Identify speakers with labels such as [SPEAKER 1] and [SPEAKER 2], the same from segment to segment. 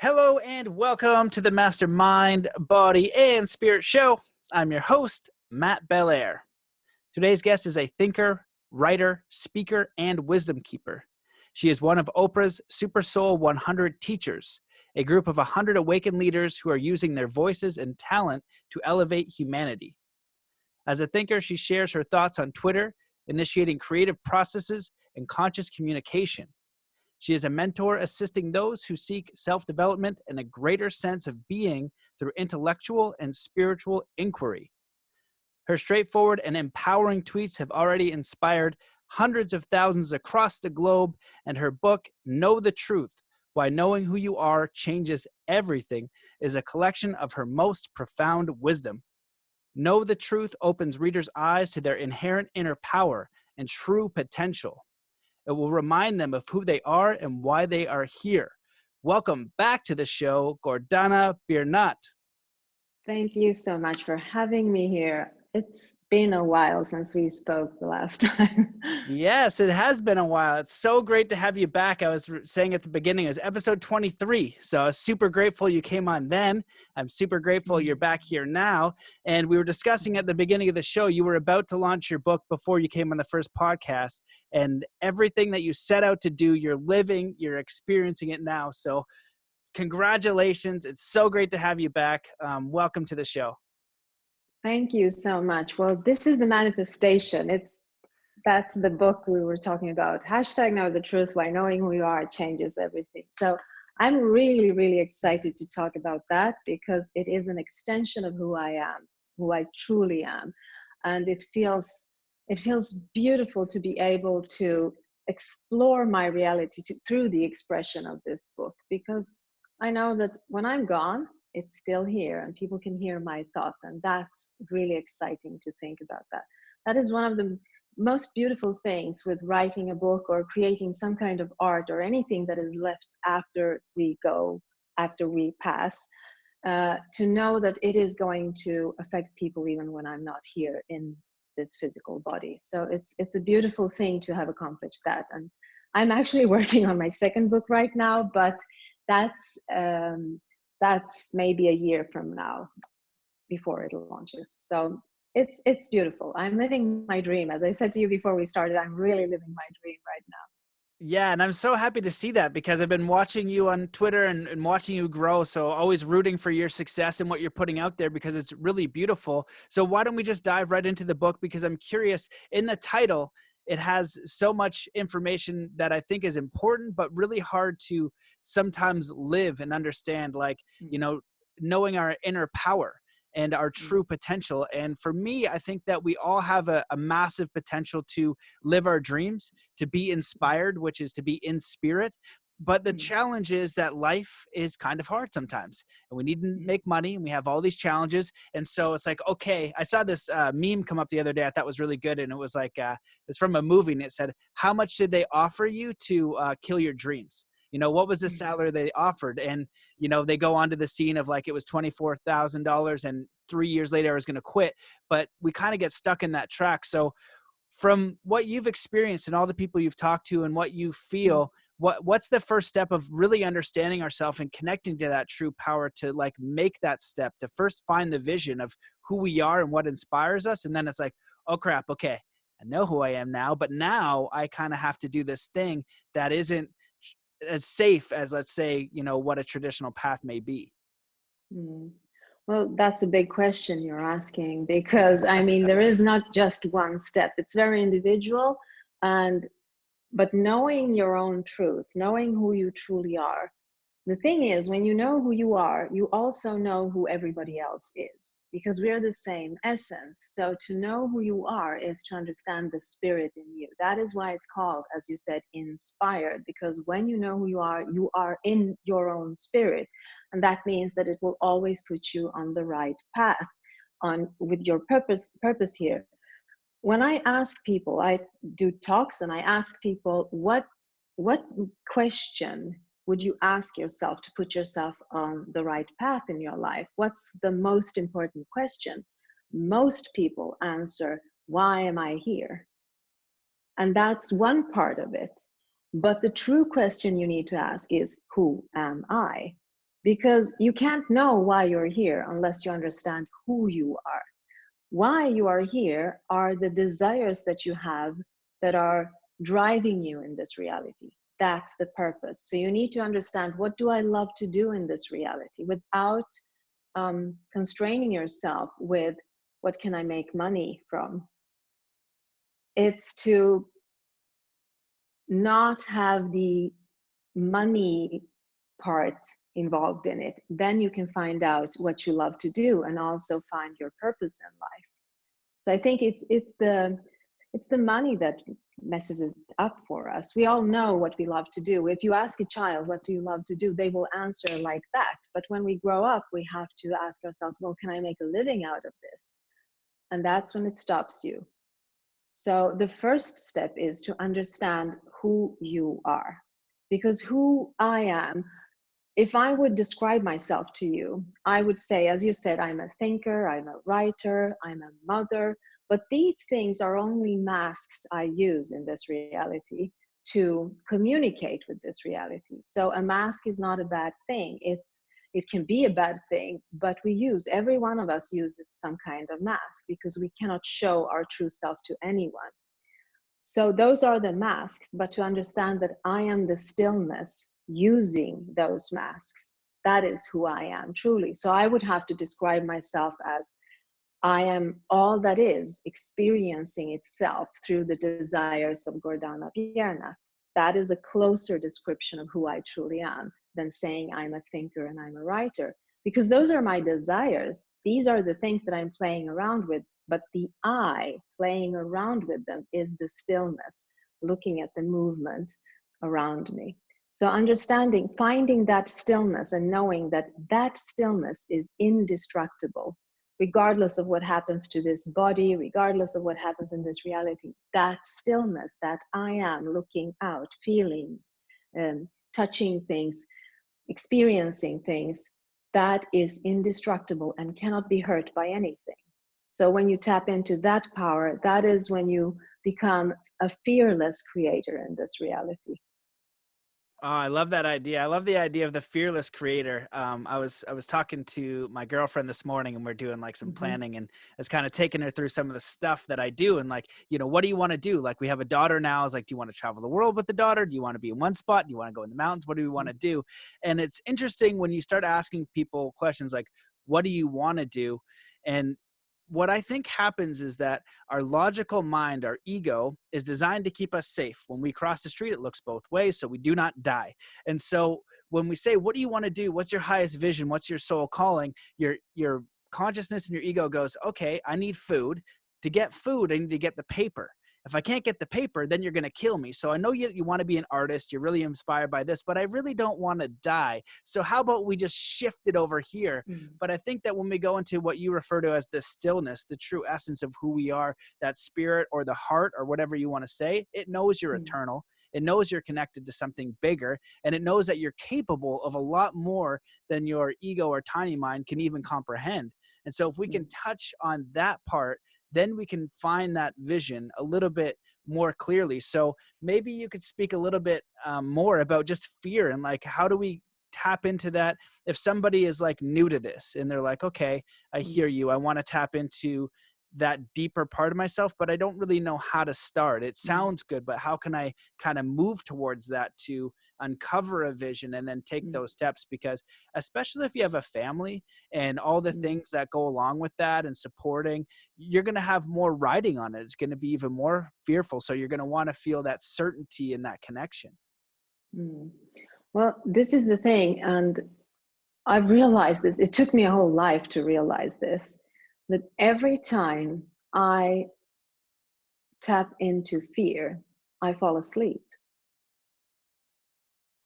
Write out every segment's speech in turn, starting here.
[SPEAKER 1] Hello and welcome to the Mastermind, Body, and Spirit Show. I'm your host, Matt Belair. Today's guest is a thinker, writer, speaker, and wisdom keeper. She is one of Oprah's SuperSoul 100 teachers, a group of 100 awakened leaders who are using their voices and talent to elevate humanity. As a thinker, she shares her thoughts on Twitter, initiating creative processes and conscious communication. She is a mentor assisting those who seek self-development and a greater sense of being through intellectual and spiritual inquiry. Her straightforward and empowering tweets have already inspired hundreds of thousands across the globe, and her book, Know the Truth, Why Knowing Who You Are Changes Everything, is a collection of her most profound wisdom. Know the Truth opens readers' eyes to their inherent inner power and true potential. It will remind them of who they are and why they are here. Welcome back to the show, Gordana Biernat.
[SPEAKER 2] Thank you so much for having me here. It's been a while since we spoke the last time.
[SPEAKER 1] Yes, it has been a while. It's so great to have you back. I was saying at the beginning, it was episode 23. So I was super grateful you came on then. I'm super grateful you're back here now. And we were discussing at the beginning of the show, you were about to launch your book before you came on the first podcast. And everything that you set out to do, you're living, you're experiencing it now. So congratulations. It's so great to have you back. Welcome to the show.
[SPEAKER 2] Thank you so much. Well, this is the manifestation. That's the book we were talking about. Hashtag Know the Truth, Why Knowing Who You Are Changes Everything. So I'm really, really excited to talk about that because it is an extension of who I am, who I truly am. And it feels beautiful to be able to explore my reality through the expression of this book, because I know that when I'm gone, it's still here and people can hear my thoughts. And that's really exciting to think about that. That is one of the most beautiful things with writing a book or creating some kind of art or anything that is left after we go, after we pass, to know that it is going to affect people even when I'm not here in this physical body. So it's a beautiful thing to have accomplished that. And I'm actually working on my second book right now, but that's maybe a year from now before it launches. So it's beautiful. I'm living my dream. As I said to you before we started, I'm really living my dream right now.
[SPEAKER 1] Yeah, and I'm so happy to see that because I've been watching you on Twitter and watching you grow. So always rooting for your success and what you're putting out there because it's really beautiful. So why don't we just dive right into the book? Because I'm curious, in the title, it has so much information that I think is important, but really hard to sometimes live and understand, like, knowing our inner power and our true potential. And for me, I think that we all have a massive potential to live our dreams, to be inspired, which is to be in spirit. But the challenge is that life is kind of hard sometimes and we need to make money and we have all these challenges. And so it's like, okay, I saw this meme come up the other day. I thought was really good. And it was like, it's from a movie and it said, how much did they offer you to kill your dreams? What was the salary they offered? And, they go on to the scene of like, it was $24,000 and 3 years later I was going to quit. But we kind of get stuck in that track. So from what you've experienced and all the people you've talked to and what you feel, what's the first step of really understanding ourselves and connecting to that true power to like make that step to first find the vision of who we are and what inspires us? And then it's like, oh crap, okay, I know who I am now, but now I kind of have to do this thing that isn't as safe as, let's say, what a traditional path may be.
[SPEAKER 2] Well, that's a big question you're asking, because I mean, there is not just one step. It's very individual, but knowing your own truth, knowing who you truly are. The thing is, when you know who you are, you also know who everybody else is, because we're the same essence. So to know who you are is to understand the spirit in you. That is why it's called, as you said, inspired, because when you know who you are in your own spirit. And that means that it will always put you on the right path, with your purpose here. When I ask people, I do talks and I ask people, what question would you ask yourself to put yourself on the right path in your life? What's the most important question? Most people answer, why am I here? And that's one part of it. But the true question you need to ask is, who am I? because you can't know why you're here unless you understand who you are. Why you are here are the desires that you have that are driving you in this reality. That's the purpose. So you need to understand, what do I love to do in this reality, without constraining yourself with what can I make money from. It's to not have the money part involved in it. Then you can find out what you love to do and also find your purpose in life. So I think it's the money that messes it up for us. We all know what we love to do. If you ask a child, what do you love to do, they will answer like that. But when we grow up, we have to ask ourselves, well, can I make a living out of this? And that's when it stops you. So the first step is to understand who you are. Because who I am, if I would describe myself to you, I would say, as you said, I'm a thinker, I'm a writer, I'm a mother, but these things are only masks I use in this reality to communicate with this reality. So a mask is not a bad thing. It can be a bad thing, but every one of us uses some kind of mask because we cannot show our true self to anyone. So those are the masks, but to understand that I am the stillness using those masks, that is who I am truly. So I would have to describe myself as, I am all that is experiencing itself through the desires of Gordana Biernat. That is a closer description of who I truly am than saying I'm a thinker and I'm a writer, because those are my desires. These are the things that I'm playing around with, but the I playing around with them is the stillness, looking at the movement around me. So understanding, finding that stillness and knowing that that stillness is indestructible, regardless of what happens to this body, regardless of what happens in this reality, that stillness, that I am looking out, feeling, touching things, experiencing things, that is indestructible and cannot be hurt by anything. So when you tap into that power, that is when you become a fearless creator in this reality.
[SPEAKER 1] Oh, I love that idea. I love the idea of the fearless creator. I was talking to my girlfriend this morning, and we're doing like some
[SPEAKER 2] Mm-hmm.
[SPEAKER 1] planning, and it's kind of taking her through some of the stuff that I do. And like, what do you want to do? Like, we have a daughter now. Is like, do you want to travel the world with the daughter? Do you want to be in one spot? Do you want to go in the mountains? What do we want to do? And it's interesting when you start asking people questions like, what do you want to do? And what I think happens is that our logical mind, our ego, is designed to keep us safe. When we cross the street, it looks both ways, so we do not die. And so when we say, what do you want to do? What's your highest vision? What's your soul calling? Your consciousness and your ego goes, okay, I need food. To get food, I need to get the paper. If I can't get the paper, then you're going to kill me. So I know you want to be an artist. You're really inspired by this, but I really don't want to die. So how about we just shift it over here?
[SPEAKER 2] Mm-hmm.
[SPEAKER 1] But I think that when we go into what you refer to as the stillness, the true essence of who we are, that spirit or the heart or whatever you want to say, it knows you're eternal. It knows you're connected to something bigger, and it knows that you're capable of a lot more than your ego or tiny mind can even comprehend. And so if we can touch on that part, then we can find that vision a little bit more clearly. So maybe you could speak a little bit more about just fear, and like, how do we tap into that if somebody is like new to this and they're like, okay, I hear you, I want to tap into that deeper part of myself, but I don't really know how to start. It sounds good, but how can I kind of move towards that to uncover a vision and then take those steps? Because especially if you have a family and all the things that go along with that and supporting, you're going to have more riding on it. It's going to be even more fearful. So you're going to want to feel that certainty in that connection.
[SPEAKER 2] Mm. Well, this is the thing, and I've realized this. It took me a whole life to realize this, that every time I tap into fear, I fall asleep.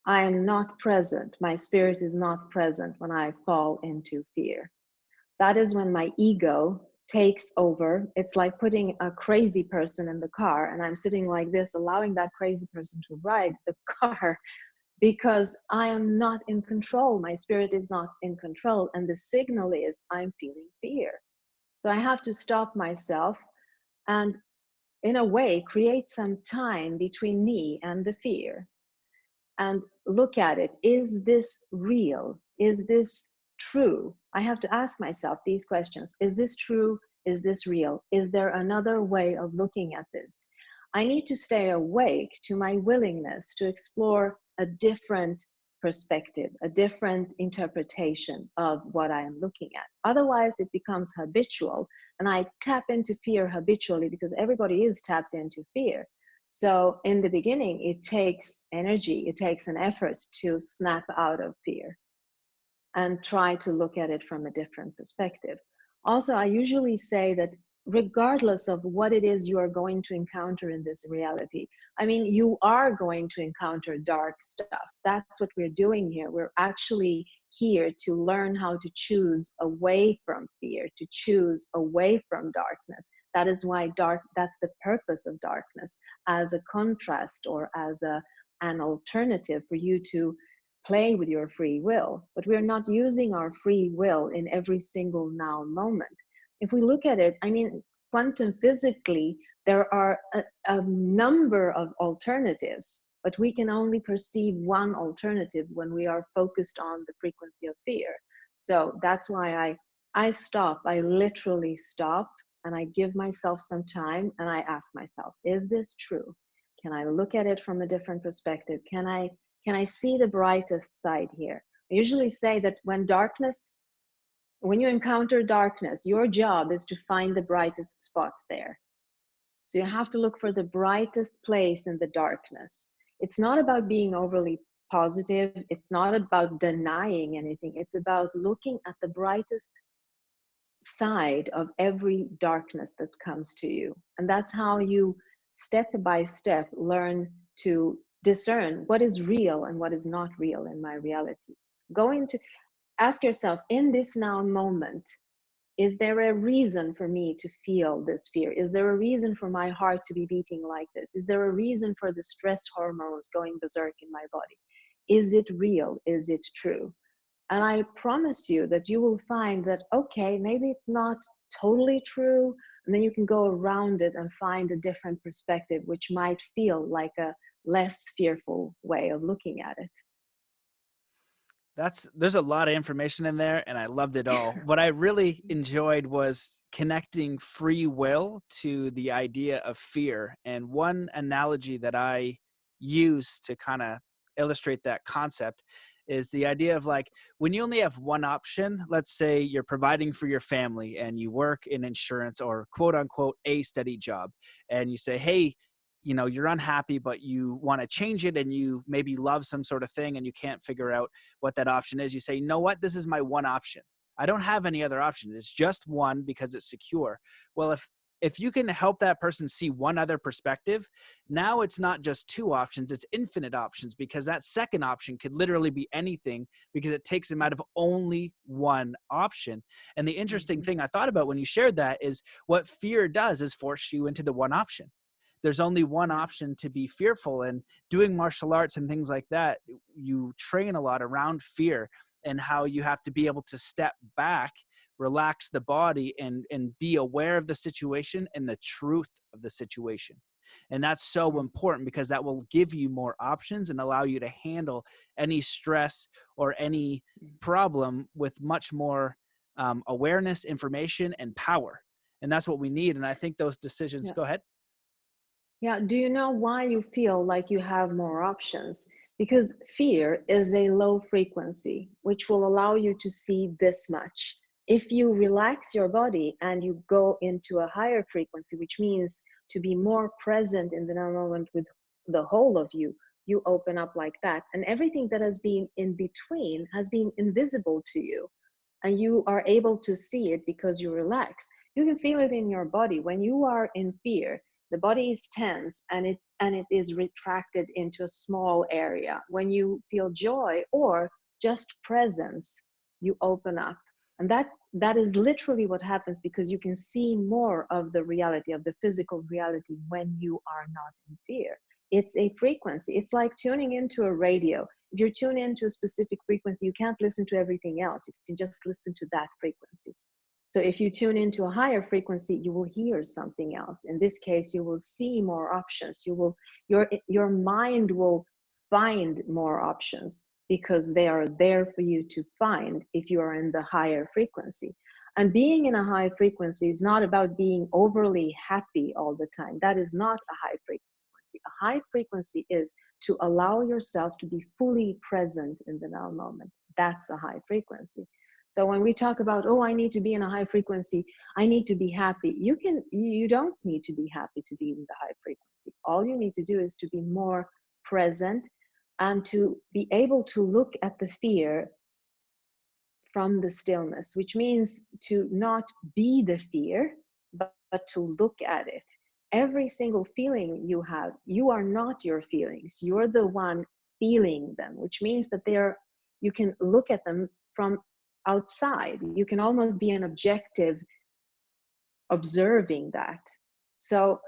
[SPEAKER 2] I am not present. My spirit is not present when I fall into fear. That is when my ego takes over. It's like putting a crazy person in the car, and I'm sitting like this, allowing that crazy person to ride the car because I am not in control. My spirit is not in control. And the signal is I'm feeling fear. So I have to stop myself and, in a way, create some time between me and the fear. and look at it. Is this real? Is this true? I have to ask myself these questions. Is this true? Is this real? Is there another way of looking at this? I need to stay awake to my willingness to explore a different perspective, a different interpretation of what I am looking at. Otherwise, it becomes habitual, and I tap into fear habitually because everybody is tapped into fear. So in the beginning, it takes energy, it takes an effort to snap out of fear and try to look at it from a different perspective. Also, I usually say that regardless of what it is you are going to encounter in this reality, I mean, you are going to encounter dark stuff. That's what we're doing here. We're actually here to learn how to choose away from fear, to choose away from darkness. That is why that's the purpose of darkness, as a contrast or as an alternative for you to play with your free will. But we're not using our free will in every single now moment. If we look at it, I mean, quantum physically, there are a number of alternatives, but we can only perceive one alternative when we are focused on the frequency of fear. So that's why I stop. I literally stop, and I give myself some time, and I ask myself, is this true? Can I look at it from a different perspective? Can I see the brightest side here? I usually say that when you encounter darkness, your job is to find the brightest spot there. So you have to look for the brightest place in the darkness. It's not about being overly positive. It's not about denying anything. It's about looking at the brightest side of every darkness that comes to you. And that's how you, step by step, learn to discern what is real and what is not real in my reality. Going to ask yourself, in this now moment, is there a reason for me to feel this fear? Is there a reason for my heart to be beating like this? Is there a reason for the stress hormones going berserk in my body? Is it real? Is it true? And I promise you that you will find that, okay, maybe it's not totally true. And then you can go around it and find a different perspective, which might feel like a less fearful way of looking at it.
[SPEAKER 1] There's a lot of information in there and I loved it all. What I really enjoyed was connecting free will to the idea of fear. And one analogy that I use to kind of illustrate that concept is the idea of, like, when you only have one option. Let's say you're providing for your family and you work in insurance, or quote unquote a steady job, and you say, hey, you're unhappy, but you want to change it, and you maybe love some sort of thing and you can't figure out what that option is. You say, you know what, this is my one option. I don't have any other options. It's just one because it's secure. Well, if you can help that person see one other perspective, now it's not just two options, it's infinite options, because that second option could literally be anything, because it takes them out of only one option. And the interesting thing I thought about when you shared that is, what fear does is force you into the one option. There's only one option to be fearful. And doing martial arts and things like that, you train a lot around fear and how you have to be able to step back, relax the body, and be aware of the situation and the truth of the situation. And that's so important, because that will give you more options and allow you to handle any stress or any problem with much more awareness, information, and power. And that's what we need. And I think those decisions,
[SPEAKER 2] Yeah.
[SPEAKER 1] go ahead.
[SPEAKER 2] Yeah. Do you know why you feel like you have more options? Because fear is a low frequency, which will allow you to see this much. If you relax your body and you go into a higher frequency, which means to be more present in the now moment with the whole of you, you open up like that. And everything that has been in between has been invisible to you. And you are able to see it because you relax. You can feel it in your body. When you are in fear, the body is tense and it is retracted into a small area. When you feel joy or just presence, you open up. And that is literally what happens, because you can see more of the reality, of the physical reality, when you are not in fear. It's a frequency. It's like tuning into a radio. If you're tuned into a specific frequency, you can't listen to everything else. You can just listen to that frequency. So if you tune into a higher frequency, you will hear something else. In this case, you will see more options. Your mind will find more options because they are there for you to find if you are in the higher frequency. And being in a high frequency is not about being overly happy all the time. That is not a high frequency. A high frequency is to allow yourself to be fully present in the now moment. That's a high frequency. So when we talk about, oh, I need to be in a high frequency, I need to be happy. You don't need to be happy to be in the high frequency. All you need to do is to be more present and to be able to look at the fear from the stillness, which means to not be the fear, but to look at it. Every single feeling you have, you are not your feelings. You're the one feeling them, which means that you can look at them from outside. You can almost be an objective observing that. So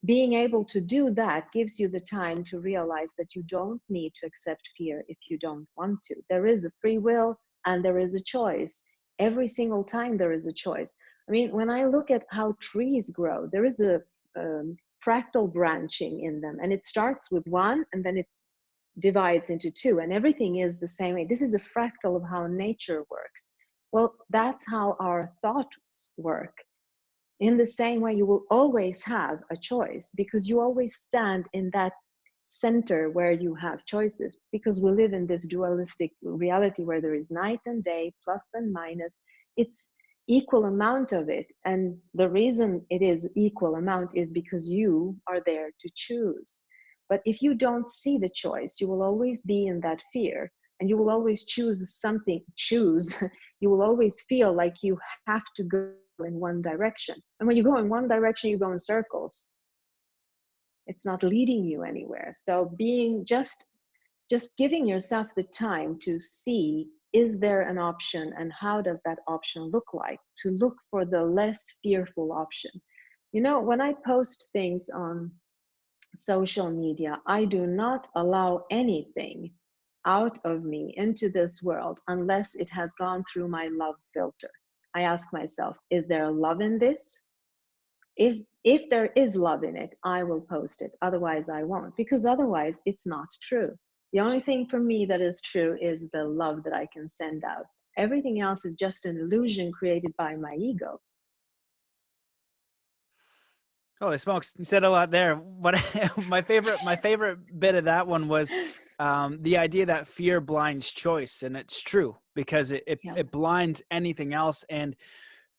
[SPEAKER 2] being able to do that gives you the time to realize that you don't need to accept fear if you don't want to. There is a free will and there is a choice. Every single time there is a choice. I mean, when I look at how trees grow, there is a fractal branching in them, and it starts with one and then it divides into two, and everything is the same way. This is a fractal of how nature works. Well, that's how our thoughts work. In the same way, you will always have a choice because you always stand in that center where you have choices, because we live in this dualistic reality where there is night and day, plus and minus. It's equal amount of it. And the reason it is equal amount is because you are there to choose. But if you don't see the choice, you will always be in that fear, and you will always choose something, you will always feel like you have to go in one direction. And when you go in one direction, you go in circles. It's not leading you anywhere. So being just giving yourself the time to see, is there an option and how does that option look like? To look for the less fearful option. You know, when I post things on social media, I do not allow anything out of me into this world unless it has gone through my love filter. I ask myself, is there love in this? If there is love in it, I will post it. Otherwise, I won't, because otherwise it's not true. The only thing for me that is true is the love that I can send out. Everything else is just an illusion created by my ego.
[SPEAKER 1] Holy smokes, you said a lot there. What my favorite bit of that one was the idea that fear blinds choice, and it's true because
[SPEAKER 2] Yeah.
[SPEAKER 1] it blinds anything else. And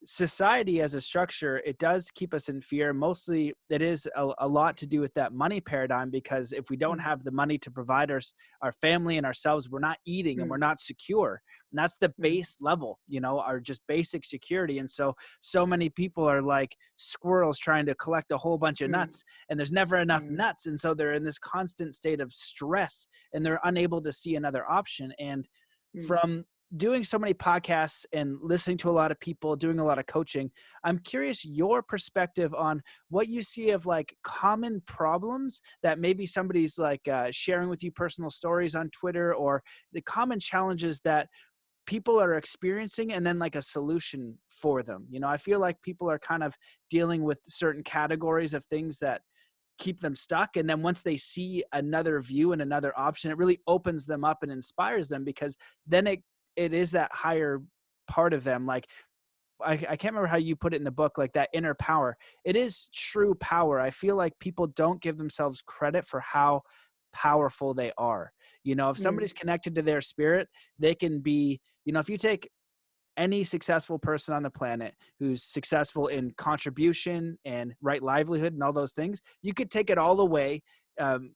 [SPEAKER 1] society as a structure, it does keep us in fear. Mostly it is a lot to do with that money paradigm, because if we don't
[SPEAKER 2] Mm,
[SPEAKER 1] have the money to provide our family and ourselves, we're not eating and we're not secure. And that's the
[SPEAKER 2] mm,
[SPEAKER 1] base level, our just basic security. And so many people are like squirrels trying to collect a whole bunch of
[SPEAKER 2] mm,
[SPEAKER 1] nuts, and there's never enough
[SPEAKER 2] mm,
[SPEAKER 1] nuts. And so they're in this constant state of stress, and they're unable to see another option. And
[SPEAKER 2] mm,
[SPEAKER 1] from doing so many podcasts and listening to a lot of people, doing a lot of coaching, I'm curious your perspective on what you see of like common problems that maybe somebody's like sharing with you personal stories on Twitter, or the common challenges that people are experiencing, and then like a solution for them. I feel like people are kind of dealing with certain categories of things that keep them stuck, and then once they see another view and another option, it really opens them up and inspires them, because then it is that higher part of them. Like I can't remember how you put it in the book, like that inner power. It is true power. I feel like people don't give themselves credit for how powerful they are. If
[SPEAKER 2] mm,
[SPEAKER 1] somebody's connected to their spirit, they can be, if you take any successful person on the planet who's successful in contribution and right livelihood and all those things, you could take it all away,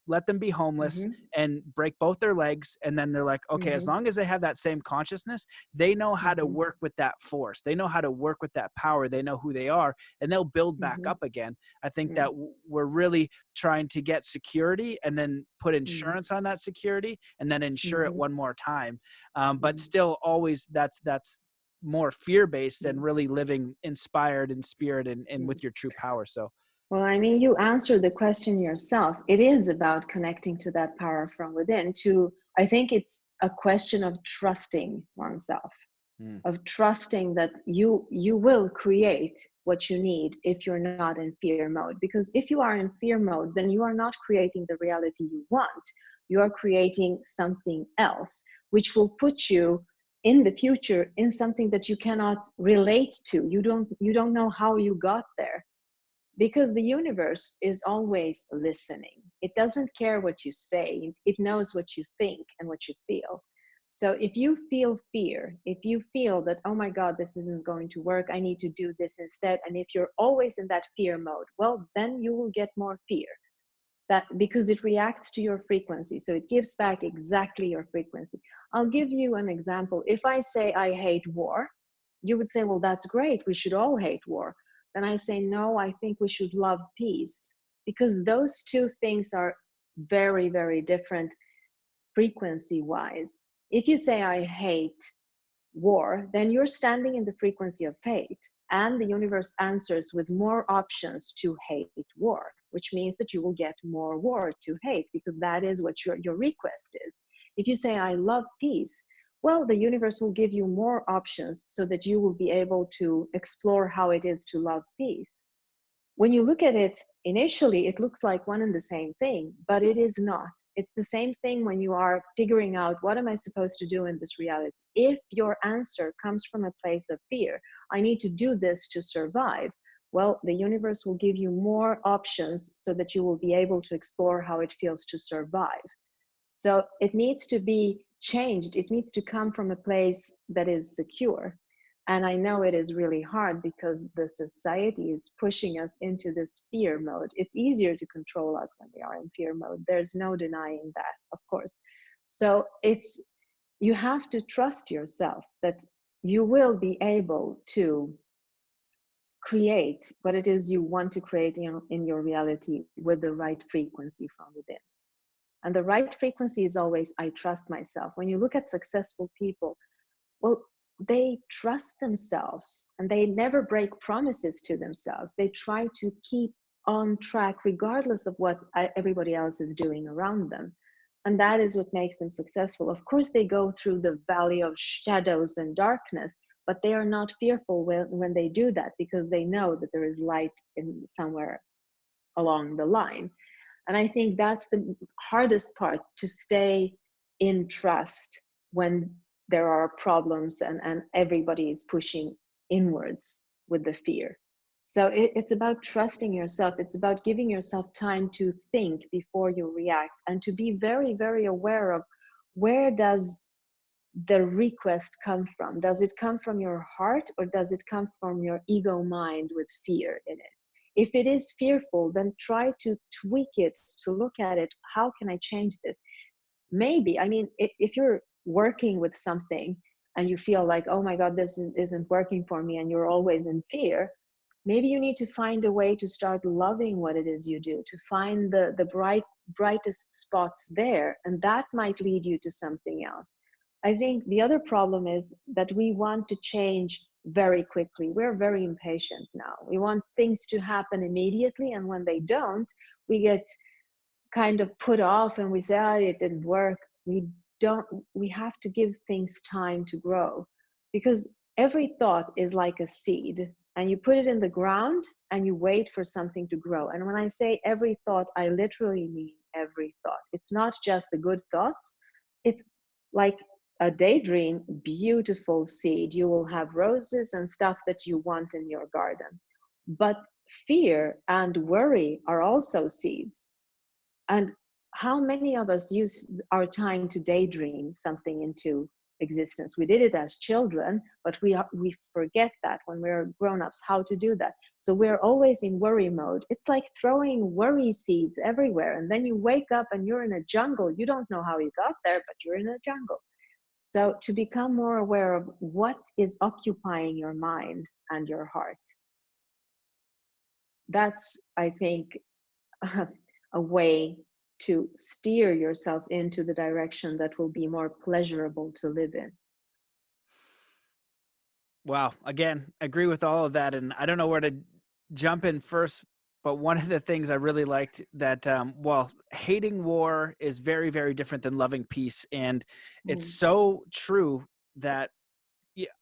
[SPEAKER 1] let them be homeless
[SPEAKER 2] mhm,
[SPEAKER 1] and break both their legs. And then they're like, okay, as
[SPEAKER 2] mhm,
[SPEAKER 1] long as they have that same consciousness, they know how to
[SPEAKER 2] mhm,
[SPEAKER 1] work with that force. They know how to work with that power. They know who they are, and they'll build back
[SPEAKER 2] mhm,
[SPEAKER 1] up again. I think that
[SPEAKER 2] mm,
[SPEAKER 1] we're really trying to get security and then put
[SPEAKER 2] mm,
[SPEAKER 1] insurance on that security and then insure it
[SPEAKER 2] mhm,
[SPEAKER 1] one more time. But
[SPEAKER 2] mm,
[SPEAKER 1] still always that's more fear-based than
[SPEAKER 2] mm,
[SPEAKER 1] really living inspired in spirit and
[SPEAKER 2] mm.
[SPEAKER 1] with your true power. So
[SPEAKER 2] Well, I mean, you answered the question yourself. It is about connecting to that power from within. I think it's a question of trusting oneself,
[SPEAKER 1] mm,
[SPEAKER 2] of trusting that you will create what you need if you're not in fear mode. Because if you are in fear mode, then you are not creating the reality you want. You are creating something else, which will put you in the future in something that you cannot relate to. You don't know how you got there, because the universe is always listening. It doesn't care what you say, it knows what you think and what you feel. So if you feel fear, if you feel that, oh my God, this isn't going to work, I need to do this instead, and if you're always in that fear mode, well, then you will get more fear. That, because it reacts to your frequency, so it gives back exactly your frequency. I'll give you an example. If I say I hate war, you would say, well, that's great, we should all hate war. Then I say, no, I think we should love peace, because those two things are very, very different frequency wise. If you say I hate war, then you're standing in the frequency of hate, and the universe answers with more options to hate war, which means that you will get more war to hate, because that is what your request is. If you say I love peace, well, the universe will give you more options so that you will be able to explore how it is to love peace. When you look at it initially, it looks like one and the same thing, but it is not. It's the same thing when you are figuring out, what am I supposed to do in this reality? If your answer comes from a place of fear, I need to do this to survive, well, the universe will give you more options so that you will be able to explore how it feels to survive. So it needs to be changed. It needs to come from a place that is secure. And I know it is really hard because the society is pushing us into this fear mode. It's easier to control us when we are in fear mode. There's no denying that, of course. So you have to trust yourself that you will be able to create what it is you want to create in your reality with the right frequency from within. And the right frequency is always, I trust myself. When you look at successful people, well, they trust themselves and they never break promises to themselves. They try to keep on track regardless of what everybody else is doing around them. And that is what makes them successful. Of course, they go through the valley of shadows and darkness, but they are not fearful when they do that, because they know that there is light in somewhere along the line. And I think that's the hardest part, to stay in trust when there are problems and everybody is pushing inwards with the fear. So it's about trusting yourself. It's about giving yourself time to think before you react, and to be very, very aware of, where does the request come from? Does it come from your heart, or does it come from your ego mind with fear in it? If it is fearful, then try to tweak it, to look at it. How can I change this? Maybe, I mean, if you're working with something and you feel like, oh my God, this isn't working for me, and you're always in fear, maybe you need to find a way to start loving what it is you do, to find the brightest spots there, and that might lead you to something else. I think the other problem is that we want to change very quickly. We're very impatient now. We want things to happen immediately, and when they don't, we get kind of put off and we say, oh, it didn't work. We have to give things time to grow, because every thought is like a seed, and you put it in the ground and you wait for something to grow. And when I say every thought, I literally mean every thought. It's not just the good thoughts. It's like a daydream, beautiful seed. You will have roses and stuff that you want in your garden. But fear and worry are also seeds. And how many of us use our time to daydream something into existence? We did it as children, but we forget that when we're grown-ups, how to do that. So we're always in worry mode. It's like throwing worry seeds everywhere, and then you wake up and you're in a jungle. You don't know how you got there, but you're in a jungle. So to become more aware of what is occupying your mind and your heart, that's, I think, a way to steer yourself into the direction that will be more pleasurable to live in.
[SPEAKER 1] Wow. Again, agree with all of that. And I don't know where to jump in first, but one of the things I really liked that, well, hating war is very, very different than loving peace. And it's
[SPEAKER 2] Mm.
[SPEAKER 1] so true that,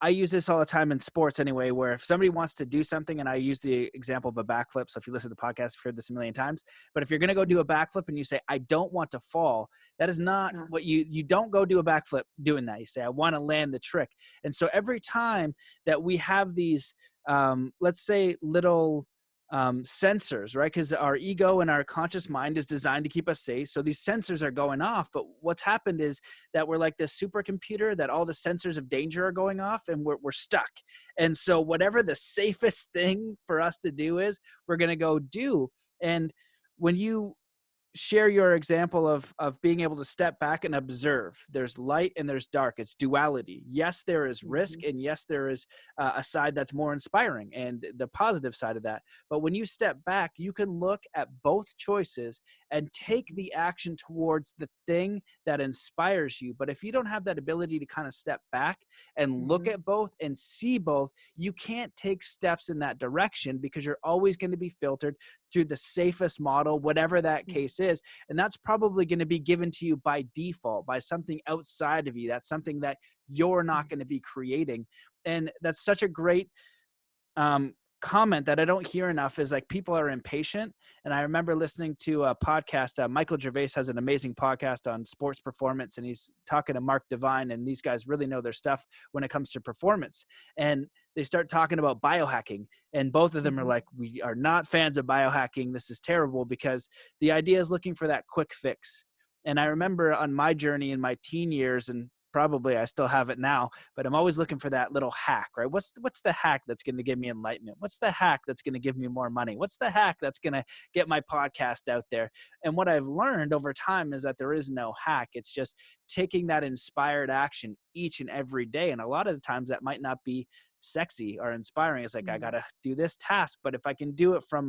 [SPEAKER 1] I use this all the time in sports anyway, where if somebody wants to do something, and I use the example of a backflip. So if you listen to the podcast, you've heard this a million times, but if you're going to go do a backflip and you say, I don't want to fall, that is not what you don't go do a backflip doing that. You say, I want to land the trick. And so every time that we have these, let's say little sensors, right? Because our ego and our conscious mind is designed to keep us safe. So these sensors are going off, but what's happened is that we're like this supercomputer that all the sensors of danger are going off and we're stuck. And so whatever the safest thing for us to do is, we're going to go do. And when you share your example of being able to step back and observe, there's light and there's dark. It's duality. Yes, there is risk, and yes, there is a side that's more inspiring and the positive side of that. But when you step back, you can look at both choices and take the action towards the thing that inspires you. But if you don't have that ability to kind of step back and look at both and see both, you can't take steps in that direction, because you're always going to be filtered through the safest model, whatever that case is. And that's probably going to be given to you by default, by something outside of you. That's something that you're not going to be creating. And that's such a great comment that I don't hear enough, is like, people are impatient. And I remember listening to a podcast, Michael Gervais has an amazing podcast on sports performance, and he's talking to Mark Devine, and these guys really know their stuff when it comes to performance. And they start talking about biohacking, and both of them are like, we are not fans of biohacking. This is terrible, because the idea is looking for that quick fix. And I remember on my journey in my teen years, and probably I still have it now, but I'm always looking for that little hack, right? What's the hack that's going to give me enlightenment? What's the hack that's going to give me more money? What's the hack that's going to get my podcast out there? And what I've learned over time is that there is no hack. It's just taking that inspired action each and every day. And a lot of the times that might not be sexy or inspiring. It's like, I got to do this task, but if I can do it from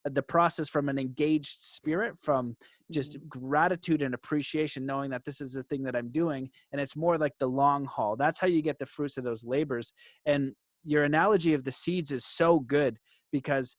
[SPEAKER 1] the process, from an engaged spirit, from just gratitude and appreciation, knowing that this is the thing that I'm doing, and it's more like the long haul. That's how you get the fruits of those labors. And your analogy of the seeds is so good, because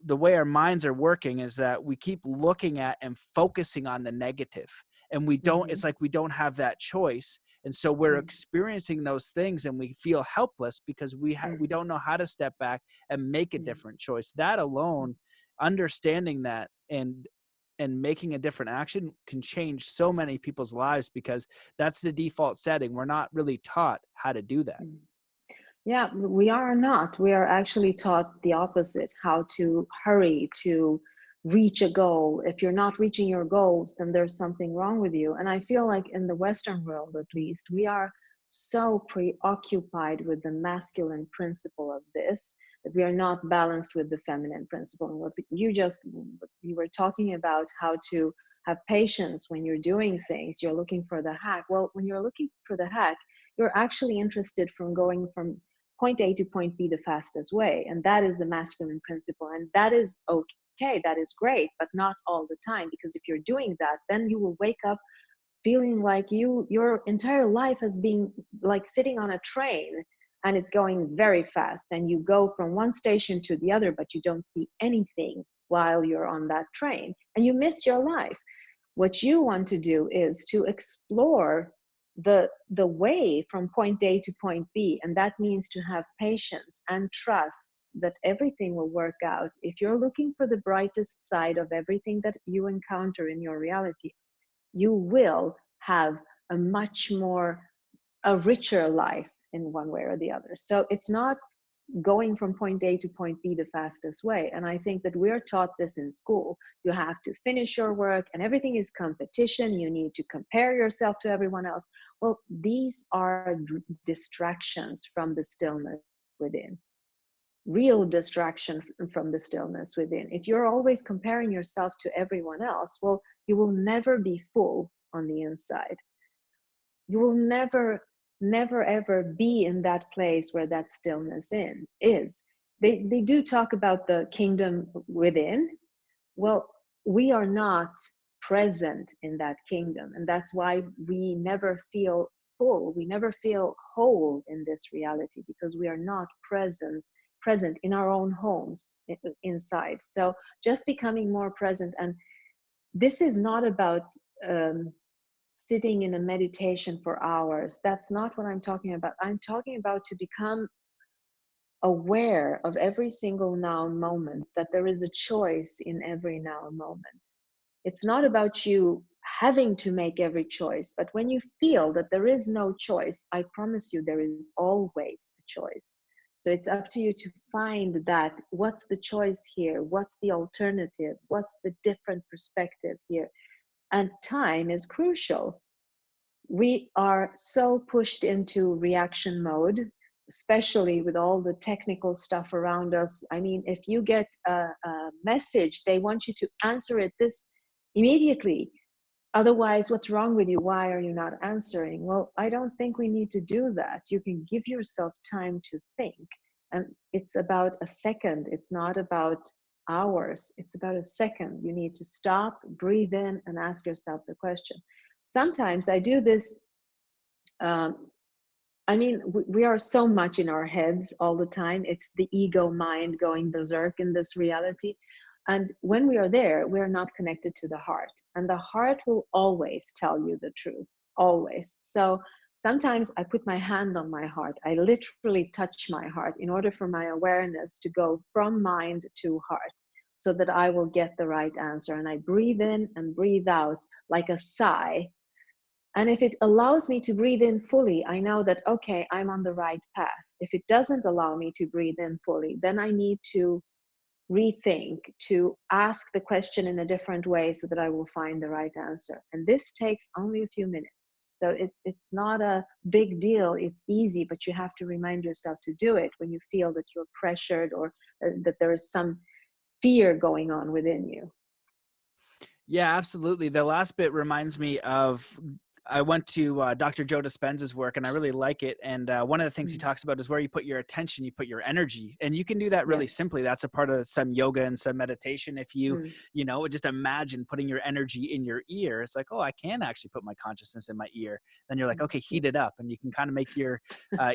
[SPEAKER 1] the way our minds are working is that we keep looking at and focusing on the negative, and we don't, it's like we don't have that choice. And so we're experiencing those things and we feel helpless, because we don't know how to step back and make a different choice. That alone, understanding that and making a different action, can change so many people's lives, because that's the default setting. We're not really taught how to do that.
[SPEAKER 2] Yeah, we are not. We are actually taught the opposite, how to hurry to reach a goal. If you're not reaching your goals, then there's something wrong with you. And I feel like in the Western world, at least, we are so preoccupied with the masculine principle of this, that we are not balanced with the feminine principle. And what you were talking about, how to have patience when you're doing things, you're looking for the hack. Well, when you're looking for the hack, you're actually interested from going from point A to point B the fastest way. And that is the masculine principle. And that is okay. That is great, but not all the time. Because if you're doing that, then you will wake up feeling like your entire life has been like sitting on a train, and it's going very fast. And you go from one station to the other, but you don't see anything while you're on that train, and you miss your life. What you want to do is to explore the way from point A to point B, and that means to have patience and trust that everything will work out. If you're looking for the brightest side of everything that you encounter in your reality, you will have a richer life in one way or the other. So it's not going from point A to point B the fastest way. And I think that we're taught this in school. You have to finish your work, and everything is competition. You need to compare yourself to everyone else. Well, these are distractions from the stillness within. Real distraction from the stillness within. If you're always comparing yourself to everyone else, well, you will never be full on the inside. You will never ever be in that place where that stillness is. They do talk about the kingdom within. Well, we are not present in that kingdom, and that's why we never feel full. We never feel whole in this reality, because we are not present in our own homes inside. So just becoming more present. And this is not about sitting in a meditation for hours. That's not what I'm talking about. I'm talking about to become aware of every single now moment, that there is a choice in every now moment. It's not about you having to make every choice, but when you feel that there is no choice, I promise you there is always a choice. So it's up to you to find that, what's the choice here? What's the alternative? What's the different perspective here? And time is crucial. We are so pushed into reaction mode, especially with all the technical stuff around us. I mean, if you get a message, they want you to answer it this immediately. Otherwise, what's wrong with you? Why are you not answering? Well, I don't think we need to do that. You can give yourself time to think. And it's about a second. It's not about hours. It's about a second. You need to stop, breathe in, and ask yourself the question. Sometimes I do this. Um, I mean, we are so much in our heads all the time. It's the ego mind going berserk in this reality. And when we are there, we are not connected to the heart. And the heart will always tell you the truth, always. So sometimes I put my hand on my heart. I literally touch my heart in order for my awareness to go from mind to heart, so that I will get the right answer. And I breathe in and breathe out like a sigh. And if it allows me to breathe in fully, I know that, okay, I'm on the right path. If it doesn't allow me to breathe in fully, then I need to rethink, to ask the question in a different way so that I will find the right answer. And this takes only a few minutes. So it's not a big deal. It's easy, but you have to remind yourself to do it when you feel that you're pressured, or that there is some fear going on within you.
[SPEAKER 1] Yeah, absolutely. The last bit reminds me of, I went to Dr. Joe Dispenza's work and I really like it. And one of the things he
[SPEAKER 2] Mm.
[SPEAKER 1] talks about is where you put your attention, you put your energy, and you can do that really
[SPEAKER 2] Yes.
[SPEAKER 1] simply. That's a part of some yoga and some meditation. If you,
[SPEAKER 2] Mm.
[SPEAKER 1] you know, just imagine putting your energy in your ear, it's like, oh, I can actually put my consciousness in my ear. Then you're like,
[SPEAKER 2] Mm.
[SPEAKER 1] okay, heat it up, and you can kind of make your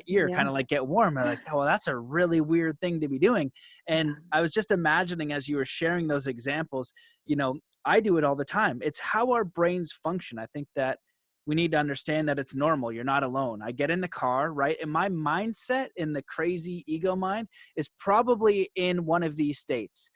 [SPEAKER 1] ear
[SPEAKER 2] Yeah.
[SPEAKER 1] kind of like get warm. And like, oh, well, that's a really weird thing to be doing.
[SPEAKER 2] Yeah.
[SPEAKER 1] And I was just imagining as you were sharing those examples, you know, I do it all the time. It's how our brains function. I think that we need to understand that it's normal. You're not alone. I get in the car, right? And my mindset in the crazy ego mind is probably in one of these states.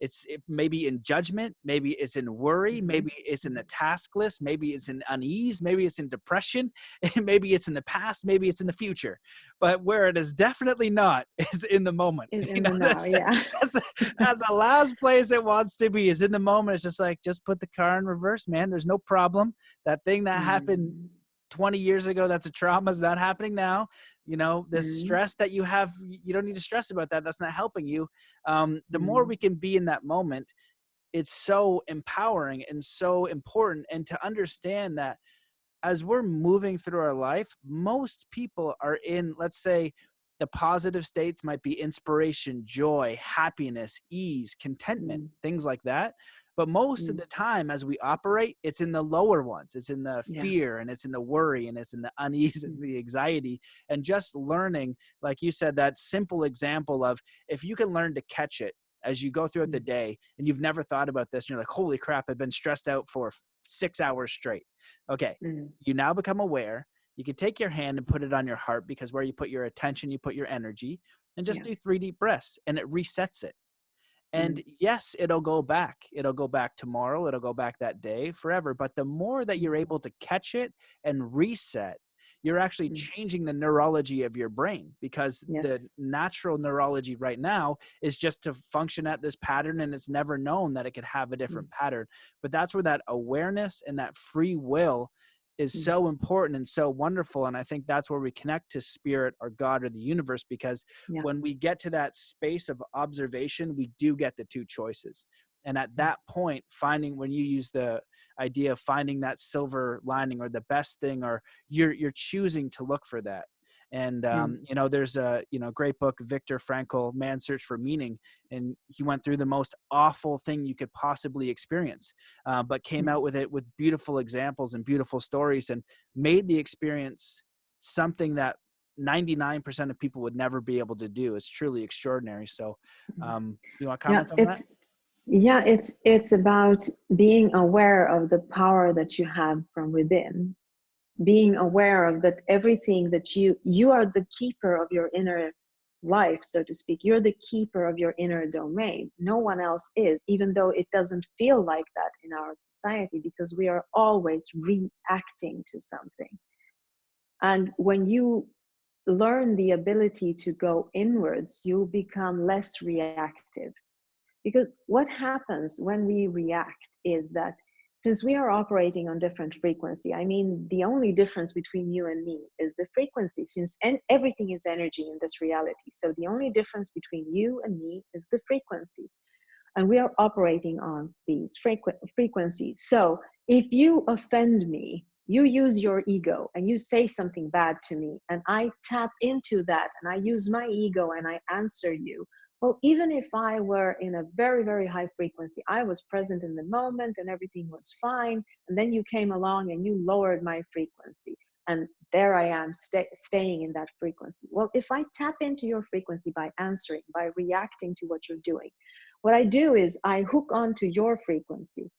[SPEAKER 1] It maybe in judgment, maybe it's in worry,
[SPEAKER 2] Mm-hmm.
[SPEAKER 1] maybe it's in the
[SPEAKER 2] Mm-hmm.
[SPEAKER 1] task list, maybe it's in unease, maybe it's in depression, and maybe it's in the past, maybe it's in the future. But where it is definitely not is in the moment. You
[SPEAKER 2] In
[SPEAKER 1] know,
[SPEAKER 2] the now, yeah.
[SPEAKER 1] that's, that's the last place it wants to be, is in the moment. It's just like, just put the car in reverse, man. There's no problem. That thing that happened
[SPEAKER 2] Mm.
[SPEAKER 1] 20 years ago, that's a trauma, is not happening now. You know, this
[SPEAKER 2] Mm.
[SPEAKER 1] stress that you have, you don't need to stress about that. That's not helping you. The more
[SPEAKER 2] Mm.
[SPEAKER 1] we can be in that moment, it's so empowering and so important. And to understand that as we're moving through our life, most people are in, let's say, the positive states might be inspiration, joy, happiness, ease, contentment,
[SPEAKER 2] Mm.
[SPEAKER 1] things like that. But most of
[SPEAKER 2] Mm.
[SPEAKER 1] the time, as we operate, it's in the lower ones. It's in the
[SPEAKER 2] Yeah.
[SPEAKER 1] fear, and it's in the worry, and it's in the unease and
[SPEAKER 2] Mm.
[SPEAKER 1] the anxiety. And just learning, like you said, that simple example of, if you can learn to catch it as you go throughout the
[SPEAKER 2] Mm.
[SPEAKER 1] day, and you've never thought about this, and you're like, holy crap, I've been stressed out for 6 hours straight. Okay,
[SPEAKER 2] Mm.
[SPEAKER 1] you now become aware. You can take your hand and put it on your heart, because where you put your attention, you put your energy, and just
[SPEAKER 2] Yeah.
[SPEAKER 1] do 3 deep breaths, and it resets it. And
[SPEAKER 2] Mm.
[SPEAKER 1] yes, it'll go back. It'll go back tomorrow. It'll go back that day, forever. But the more that you're
[SPEAKER 2] Mm.
[SPEAKER 1] able to catch it and reset, you're actually
[SPEAKER 2] Mm.
[SPEAKER 1] changing the neurology of your brain, because the
[SPEAKER 2] Yes.
[SPEAKER 1] natural neurology right now is just to function at this pattern, and it's never known that it could have a
[SPEAKER 2] Mm.
[SPEAKER 1] different pattern. But that's where that awareness and that free will is
[SPEAKER 2] Mm.
[SPEAKER 1] so important and so wonderful. And I think that's where we connect to spirit or God or the universe, because
[SPEAKER 2] Yeah.
[SPEAKER 1] when we get to that space of observation, we do get the two choices. And at
[SPEAKER 2] Mm.
[SPEAKER 1] that point, finding, when you use the idea of finding that silver lining or the best thing, or you're choosing to look for that. And
[SPEAKER 2] Mm.
[SPEAKER 1] you know, there's a, you know, great book, Viktor Frankl, Man's Search for Meaning, and he went through the most awful thing you could possibly experience, but came
[SPEAKER 2] Mm.
[SPEAKER 1] out with it with beautiful examples and beautiful stories, and made the experience something that 99% of people would never be able to do. It's truly extraordinary. So,
[SPEAKER 2] Mm.
[SPEAKER 1] you want to
[SPEAKER 2] Yeah.
[SPEAKER 1] comment on that?
[SPEAKER 2] Yeah, it's about being aware of the power that you have from within, being aware of that everything that you are the keeper of your inner life, so to speak. You're the keeper of your inner domain. No one else is, even though it doesn't feel like that in our society, because we are always reacting to something. And when you learn the ability to go inwards, you become less reactive. Because what happens when we react is that, since we are operating on different frequency, I mean, the only difference between you and me is the frequency, since everything is energy in this reality. So the only difference between you and me is the frequency. And we are operating on these frequencies. So if you offend me, you use your ego and you say something bad to me, and I tap into that and I use my ego and I answer you. Well, even if I were in a very, very high frequency, I was present in the moment and everything was fine. And then you came along and you lowered my frequency. And there I am staying in that frequency. Well, if I tap into your frequency by answering, by reacting to what you're doing, what I do is I hook onto your frequency,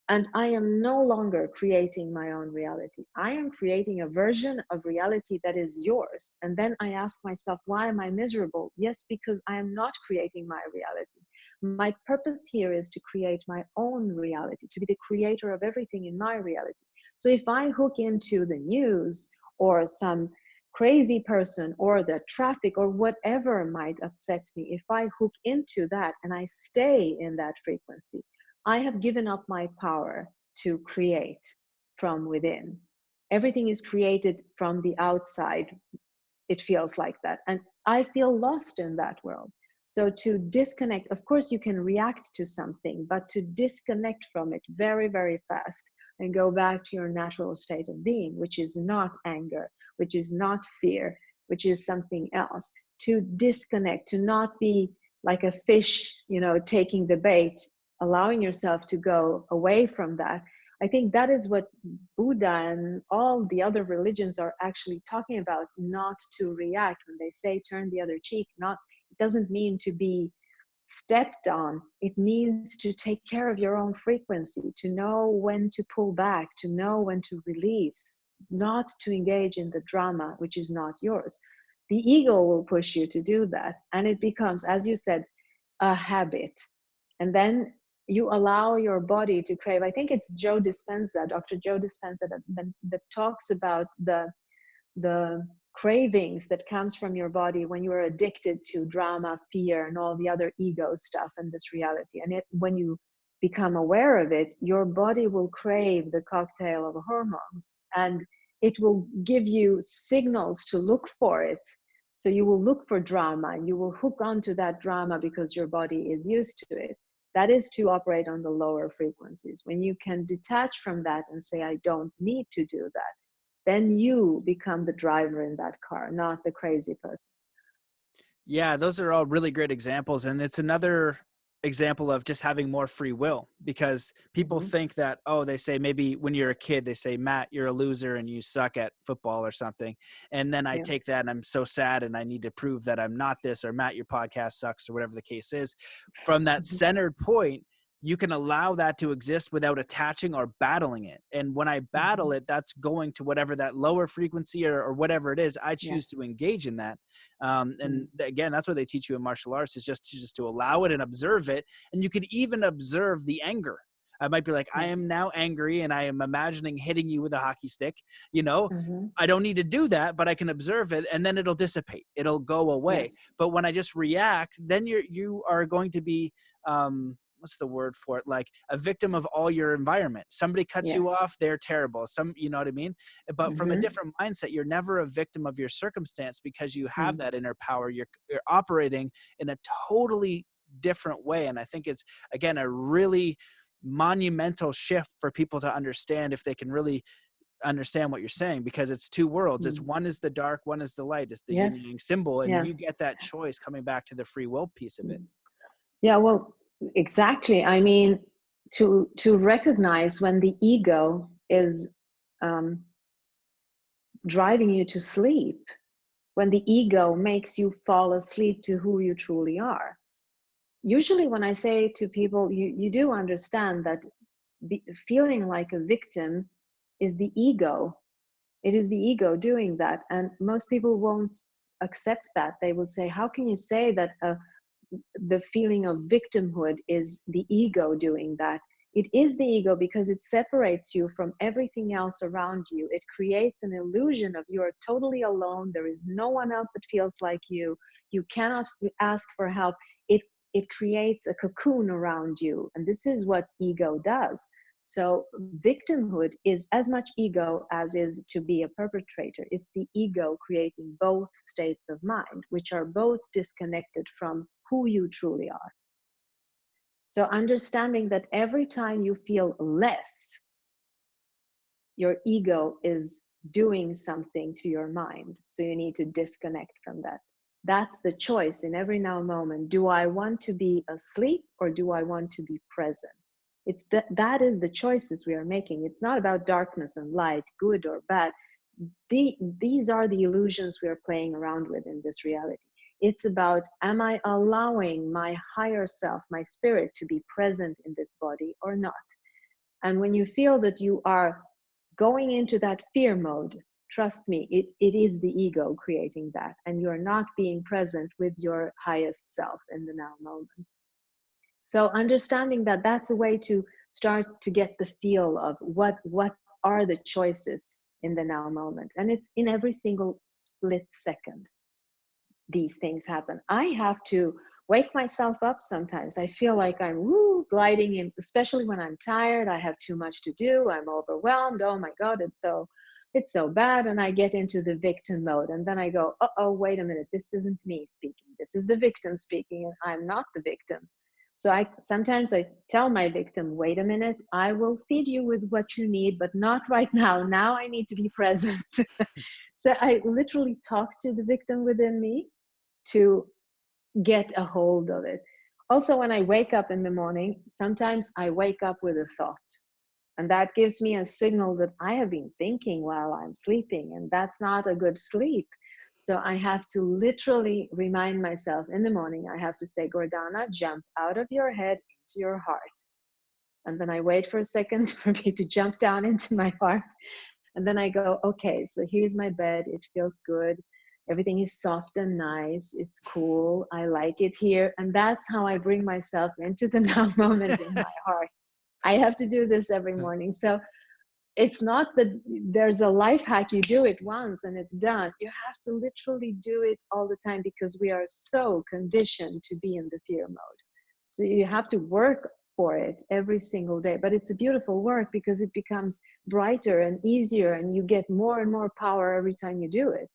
[SPEAKER 2] and I am no longer creating my own reality. I am creating a version of reality that is yours. And then I ask myself, why am I miserable? Yes, because I am not creating my reality. My purpose here is to create my own reality, to be the creator of everything in my reality. So if I hook into the news or some crazy person or the traffic or whatever might upset me, if I hook into that and I stay in that frequency, I have given up my power to create from within. Everything is created from the outside. It feels like that. And I feel lost in that world. So to disconnect, of course, you can react to something, but to disconnect from it very, very fast and go back to your natural state of being, which is not anger, which is not fear, which is something else. To disconnect, to not be like a fish, taking the bait, allowing yourself to go away from that. I think that is what Buddha and all the other religions are actually talking about, not to react. When they say turn the other cheek, not, it doesn't mean to be stepped on. It means to take care of your own frequency, to know when to pull back, to know when to release, not to engage in the drama, which is not yours. The ego will push you to do that. And it becomes, as you said, a habit. And then you allow your body to crave. I think it's Dr. Joe Dispenza, that talks about the cravings that comes from your body when you are addicted to drama, fear, and all the other ego stuff in this reality. And when you become aware of it, your body will crave the cocktail of hormones, and it will give you signals to look for it. So you will look for drama and you will hook onto that drama because your body is used to it. That is to operate on the lower frequencies. When you can detach from that and say, I don't need to do that, then you become the driver in that car, not the crazy person.
[SPEAKER 1] Yeah, those are all really great examples. And it's another example of just having more free will, because people
[SPEAKER 2] Mm-hmm.
[SPEAKER 1] think that, oh, they say maybe when you're a kid, they say, Matt, you're a loser and you suck at football or something. And then I
[SPEAKER 2] Yeah.
[SPEAKER 1] take that and I'm so sad and I need to prove that I'm not this, or Matt, your podcast sucks, or whatever the case is. From that
[SPEAKER 2] Mm-hmm.
[SPEAKER 1] centered point, you can allow that to exist without attaching or battling it. And when I
[SPEAKER 2] Mm-hmm.
[SPEAKER 1] battle it, that's going to whatever that lower frequency or whatever it is, I choose
[SPEAKER 2] Yes.
[SPEAKER 1] to engage in that.
[SPEAKER 2] Mm.
[SPEAKER 1] And again, that's what they teach you in martial arts, is just to allow it and observe it. And you could even observe the anger. I might be like, I
[SPEAKER 2] Yes.
[SPEAKER 1] am now angry and I am imagining hitting you with a hockey stick. You know,
[SPEAKER 2] Mm-hmm.
[SPEAKER 1] I don't need to do that, but I can observe it and then it'll dissipate. It'll go away.
[SPEAKER 2] Yes.
[SPEAKER 1] But when I just react, then you are going to be what's the word for it, like a victim of all your environment. Somebody cuts you
[SPEAKER 2] Yes.
[SPEAKER 1] off, they're terrible. You know what I mean? But from a
[SPEAKER 2] Mm-hmm.
[SPEAKER 1] different mindset, you're never a victim of your circumstance, because you have
[SPEAKER 2] Mm.
[SPEAKER 1] that inner power. You're operating in a totally different way. And I think it's, again, a really monumental shift for people to understand, if they can really understand what you're saying, because it's two worlds. It's
[SPEAKER 2] Mm.
[SPEAKER 1] one is the dark, one is the light. It's the yin and
[SPEAKER 2] Yes.
[SPEAKER 1] yang symbol, and
[SPEAKER 2] Yeah.
[SPEAKER 1] you get that choice, coming back to the free will piece of it.
[SPEAKER 2] Mm. Yeah. Well, exactly. I mean, to recognize when the ego is um, driving you to sleep, when the ego makes you fall asleep to who you truly are. usually when I say to people, you do understand that feeling like a victim is the ego. It is the ego doing that. And most people won't accept that. They will say, how can you say that the feeling of victimhood is the ego doing that? It is the ego because it separates you from everything else around you. It creates an illusion of you are totally alone. There is no one else that feels like you. You cannot ask for help. It it creates a cocoon around you, and this is what ego does. So victimhood is as much ego as is to be a perpetrator. It's the ego creating both states of mind, which are both disconnected from who you truly are. So understanding that every time you feel less, your ego is doing something to your mind. So you need to disconnect from that. That's the choice in every now moment. Do I want to be asleep or do I want to be present? It's that is the choices we are making. It's not about darkness and light, good or bad. These are the illusions we are playing around with in this reality. It's about, am I allowing my higher self, my spirit, to be present in this body or not? And when you feel that you are going into that fear mode, trust me, it is the ego creating that. And you're not being present with your highest self in the now moment. So understanding that that's a way to start to get the feel of what are the choices in the now moment. And it's in every single split second these things happen. I have to wake myself up sometimes. I feel like I'm gliding in, especially when I'm tired. I have too much to do. I'm overwhelmed. Oh my God, it's so bad. And I get into the victim mode. And then I go, oh, wait a minute. This isn't me speaking. This is the victim speaking, and I'm not the victim. So sometimes I tell my victim, wait a minute, I will feed you with what you need, but not right now. Now I need to be present. So I literally talk to the victim within me to get a hold of it. Also, when I wake up in the morning, sometimes I wake up with a thought. And that gives me a signal that I have been thinking while I'm sleeping, and that's not a good sleep. So I have to literally remind myself in the morning, I have to say, Gordana, jump out of your head into your heart. And then I wait for a second for me to jump down into my heart. And then I go, okay, so here's my bed. It feels good. Everything is soft and nice. It's cool. I like it here. And that's how I bring myself into the now moment in my heart. I have to do this every morning. So it's not that there's a life hack, you do it once and it's done. You have to literally do it all the time because we are so conditioned to be in the fear mode. So you have to work for it every single day. But it's a beautiful work because it becomes brighter and easier, and you get more and more power every time you do it.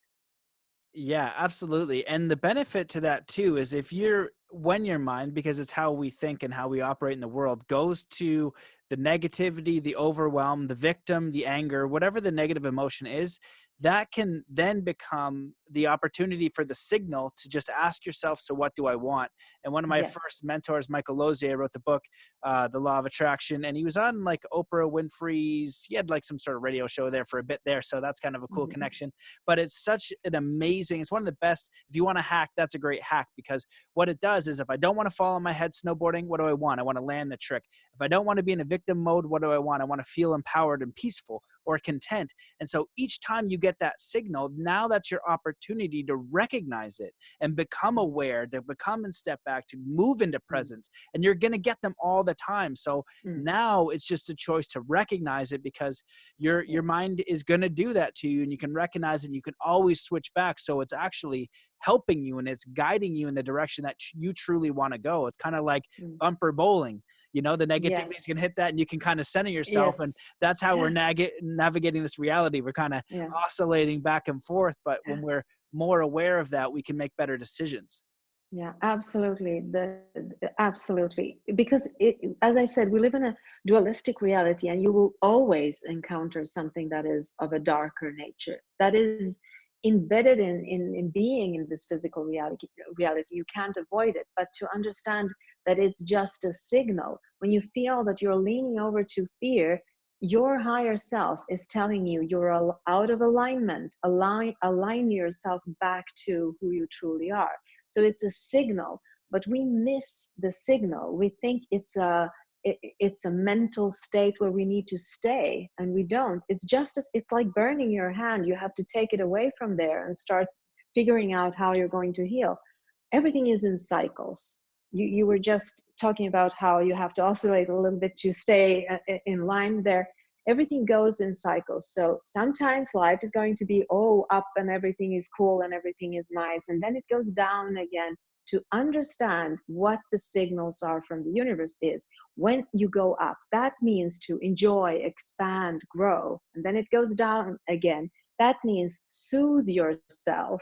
[SPEAKER 1] Yeah, absolutely. And the benefit to that too is when your mind, because it's how we think and how we operate in the world, goes to the negativity, the overwhelm, the victim, the anger, whatever the negative emotion is, that can then become the opportunity for the signal to just ask yourself, so what do I want? And one of my
[SPEAKER 2] Yes.
[SPEAKER 1] first mentors, Michael Lozier, wrote the book, The Law of Attraction, and he was on like Oprah Winfrey's, he had like some sort of radio show there for a bit there. So that's kind of a cool
[SPEAKER 2] Mm-hmm.
[SPEAKER 1] connection. But it's such an amazing, it's one of the best. If you want to hack, that's a great hack, because what it does is, if I don't want to fall on my head snowboarding, what do I want? I want to land the trick. If I don't want to be in a victim mode, what do I want? I want to feel empowered and peaceful or content. And so each time you get that signal, now that's your opportunity to recognize it and become aware, to become and step back, to move into presence. And you're going to get them all the time. So
[SPEAKER 2] Mm-hmm.
[SPEAKER 1] now it's just a choice to recognize it, because your
[SPEAKER 2] Yes.
[SPEAKER 1] mind is going to do that to you, and you can recognize it, and you can always switch back. So it's actually helping you and it's guiding you in the direction that you truly want to go. It's kind of like
[SPEAKER 2] Mm.
[SPEAKER 1] bumper bowling. The negativity is
[SPEAKER 2] Yes.
[SPEAKER 1] going to hit that, and you can kind of center yourself. And
[SPEAKER 2] Yes.
[SPEAKER 1] that's how we're navigating this reality. We're kind of
[SPEAKER 2] Yeah.
[SPEAKER 1] oscillating back and forth. But when we're more aware of that, we can make better decisions.
[SPEAKER 2] Yeah, absolutely. Absolutely. Because as I said, we live in a dualistic reality, and you will always encounter something that is of a darker nature. That is embedded in being in this physical reality. You can't avoid it. But to understand that it's just a signal. When you feel that you're leaning over to fear, your higher self is telling you you're out of alignment. Align yourself back to who you truly are. So it's a signal. but we miss the signal. We think it's a mental state where we need to stay, and we don't. It's like burning your hand. You have to take it away from there and start figuring out how you're going to heal. Everything is in cycles. You were just talking about how you have to oscillate a little bit to stay in line there. Everything goes in cycles. So sometimes life is going to be up and everything is cool and everything is nice, and then it goes down again. To understand what the signals are from the universe is, when you go up, that means to enjoy, expand, grow, and then it goes down again. That means soothe yourself,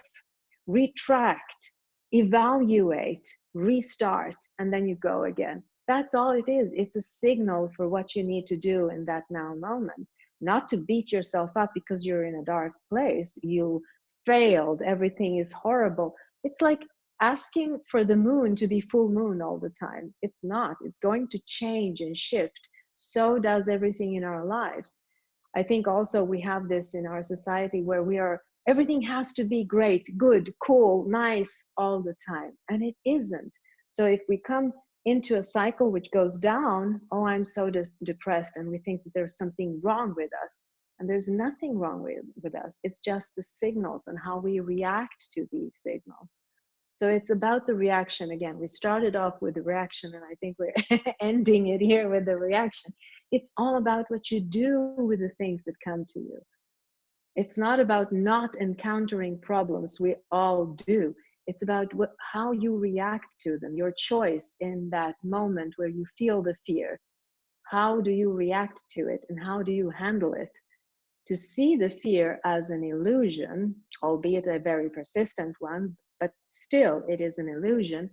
[SPEAKER 2] retract, evaluate, restart, and then you go again. That's all it is. It's a signal for what you need to do in that now moment. Not to beat yourself up because you're in a dark place. You failed, everything is horrible. It's like asking for the moon to be full moon all the time. It's not. It's going to change and shift. So does everything in our lives. I think also we have this in our society where everything has to be great, good, cool, nice all the time. And it isn't. So if we come into a cycle which goes down, I'm so depressed, and we think that there's something wrong with us. And there's nothing wrong with us. It's just the signals and how we react to these signals. So it's about the reaction. Again, we started off with the reaction, and I think we're ending it here with the reaction. It's all about what you do with the things that come to you. It's not about not encountering problems. We all do. It's about how you react to them, your choice in that moment where you feel the fear. How do you react to it, and how do you handle it? To see the fear as an illusion, albeit a very persistent one, but still it is an illusion,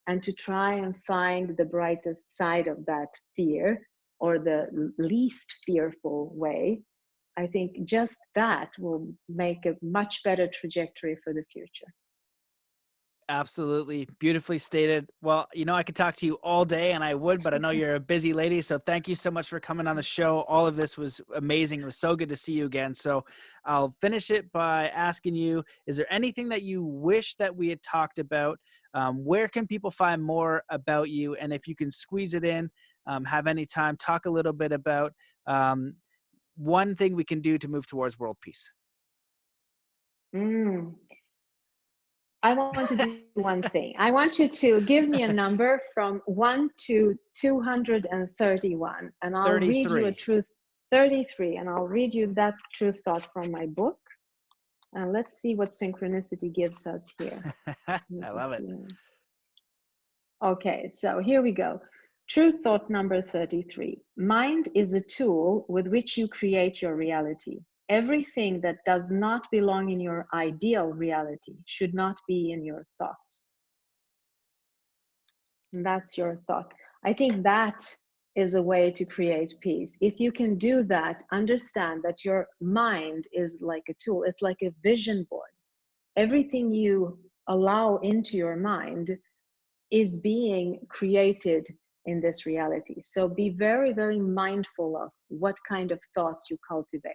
[SPEAKER 2] and to try and find the brightest side of that fear, or the least fearful way. I think just that will make a much better trajectory for the future.
[SPEAKER 1] Absolutely. Beautifully stated. Well, I could talk to you all day, and I would, but I know you're a busy lady. So thank you so much for coming on the show. All of this was amazing. It was so good to see you again. So I'll finish it by asking you, is there anything that you wish that we had talked about? Where can people find more about you? And if you can squeeze it in, have any time, talk a little bit about one thing we can do to move towards world peace.
[SPEAKER 2] Mm. I want to do one thing. I want you to give me a number from 1 to 231, and I'll read you a
[SPEAKER 1] 33.
[SPEAKER 2] truth. 33, and I'll read you that truth thought from my book. And let's see what synchronicity gives us here.
[SPEAKER 1] I love it.
[SPEAKER 2] Okay, so here we go. Truth thought number 33. Mind is a tool with which you create your reality. Everything that does not belong in your ideal reality should not be in your thoughts. And that's your thought. I think that is a way to create peace. If you can do that, understand that your mind is like a tool. It's like a vision board. Everything you allow into your mind is being created in this reality. So be very, very mindful of what kind of thoughts you cultivate.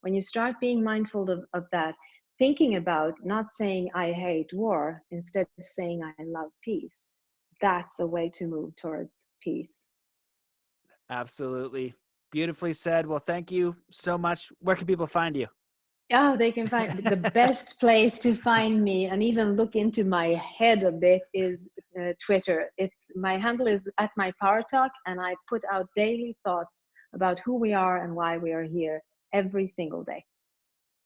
[SPEAKER 2] When you start being mindful of that, thinking about not saying I hate war, instead of saying I love peace, that's a way to move towards peace.
[SPEAKER 1] Absolutely. Beautifully said. Well, thank you so much. Where can people find you?
[SPEAKER 2] Oh, they can find the best place to find me and even look into my head a bit is Twitter. My handle is @mypowertalk, and I put out daily thoughts about who we are and why we are here every single day.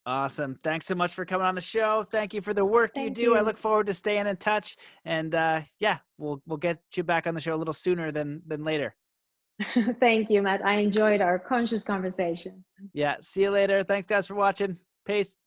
[SPEAKER 1] Awesome. Thanks so much for coming on the show. Thank you for the work you
[SPEAKER 2] Thank
[SPEAKER 1] do. I
[SPEAKER 2] you.
[SPEAKER 1] look forward to staying in touch. And yeah, we'll get you back on the show a little sooner than later.
[SPEAKER 2] Thank you, Matt. I enjoyed our conscious conversation.
[SPEAKER 1] Yeah. See you later. Thanks guys for watching. Peace.